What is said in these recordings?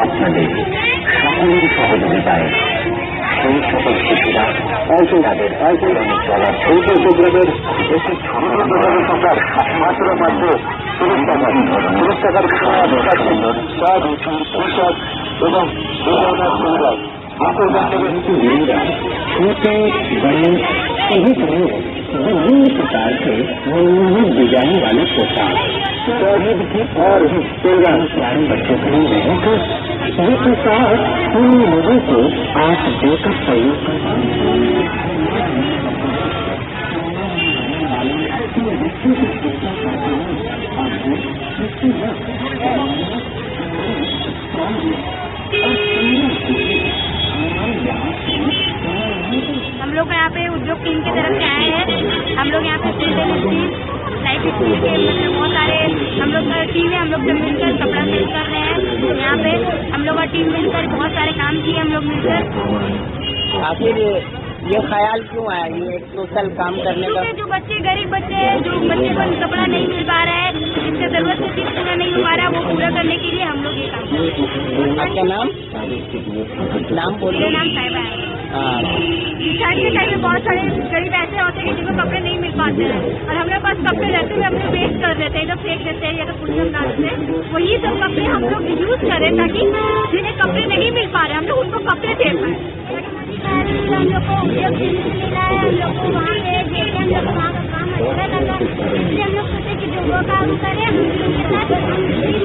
আপনাদের সকলের সহযোগিতায় সেই সকল শিশুরা অল্প তাদের অল্প দামে চলা ছোট প্রোগ্রামের একটি ছোট টাকার মাত্র 30 টাকার খাওয়া পোশাক এবং সুবিধায় छोटे बड़े सभी तरह विभिन्न प्रकार के मनमोहक डिजाइन वाले पोशाक और प्यारे बच्चों के लिए ये पोशाक उन लोगों को आप देकर सहयोग कर हम लोग यहाँ पे उद्योग टीम की तरफ से आए हैं। हम लोग यहाँ पे लाइफ स्किल के मतलब बहुत सारे हम लोग का टीम है। हम लोग जब मिलकर कपड़ा सेल कर रहे हैं यहाँ पे हम लोग का टीम मिलकर बहुत सारे काम किए हम लोग मिलकर। आखिर ये ख्याल क्यों आया ये एक सोशल काम करने का? जो बच्चे गरीब बच्चे हैं, जो बच्चे को कपड़ा नहीं मिल पा रहा है, जिसका जरूरत से चीज पूरा नहीं हो पा रहा है, वो पूरा करने के लिए हम लोग ये काम करते हैं। आपका नाम बोलो। नाम साहिबा है। शादी के टाइम में बहुत सारे गरीब ऐसे होते हैं जिनको कपड़े नहीं मिल पाते हैं और हमारे पास कपड़े रहते हुए हम लोग वेस्ट कर देते हैं, तो फेंक देते हैं या तो पुलिस डालते हैं। वही सब कपड़े हम लोग यूज करें ताकि जिन्हें कपड़े नहीं मिल पा रहे हम लोग उनको कपड़े दे पाए। हम लोग को उद्योग मिला है, हम लोग को वहाँ पे देखते हम लोग वहाँ का काम अच्छा लगा, इसलिए हम लोग सोचे कि जो वो काम करें उनके साथ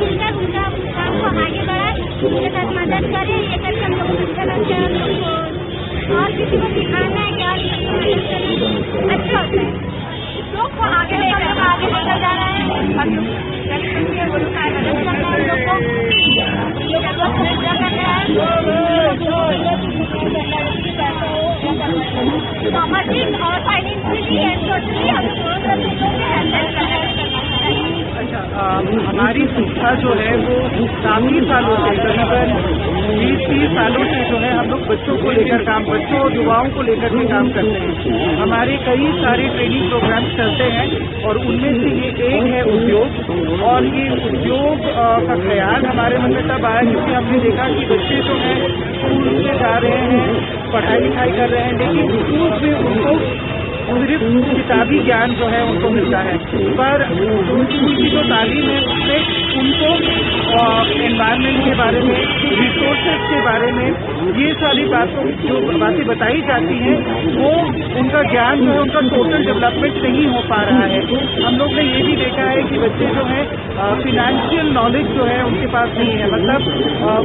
मिलकर उनका काम को आगे बढ़ाए, उनके साथ मदद करें। ये करके हम लोग अच्छा लगता है। हम लोग को और किसी को सिखाना है कि और अच्छा होता है, लोग को आगे लेकर जा रहा है। हम लोग सामाजिक और फाइनेंशियली एंड सोशली हम हमारी संस्था जो है वो काफी सालों से करीबन 20-30 सालों से जो है हम लोग बच्चों को लेकर बच्चों और युवाओं को लेकर के काम करते हैं। हमारे कई सारे ट्रेनिंग प्रोग्राम चलते हैं और उनमें से ये एक है उद्योग। और ये उद्योग का ख्याल हमारे मन में तब आया क्योंकि हमने देखा कि बच्चे जो हैं स्कूल में जा रहे हैं, पढ़ाई लिखाई कर रहे हैं, लेकिन स्कूल में उनको सिर्फ किताबी ज्ञान जो है उनको मिलता है, पर स्कूल की जो तालीम है उसमें उनको एनवायरनमेंट के बारे में, रिसोर्सेज के बारे में, ये सारी बातें बताई जाती हैं, वो उनका ज्ञान जो है उनका टोटल डेवलपमेंट नहीं हो पा रहा है। हम लोग ने ये भी देखा है कि बच्चे जो हैं फिनेंशियल नॉलेज जो है उनके पास नहीं है, मतलब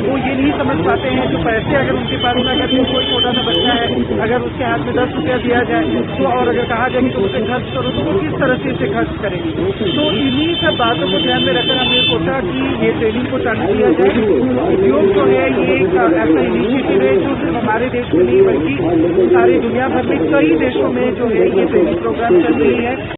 वो ये नहीं समझ पाते हैं जो पैसे अगर उनके पास में अगर कोई छोटा सा बच्चा है अगर उसके हाथ में 10 रुपया दिया जाए तो और अगर कहा जाए कि उसे खर्च करो तो वो किस तरह से इसे खर्च करेंगे। तो इन्हीं सब बातों को ध्यान में रखकर हमने सोचा कि ये ट्रेनिंग को चालू किया जाए। उद्योग जो है ये एक ऐसा इनिशिएटिव है जो सिर्फ हमारे देश में नहीं बल्कि सारी दुनिया भर में कई देशों में जो है ये ट्रेनिंग प्रोग्राम चल रही है।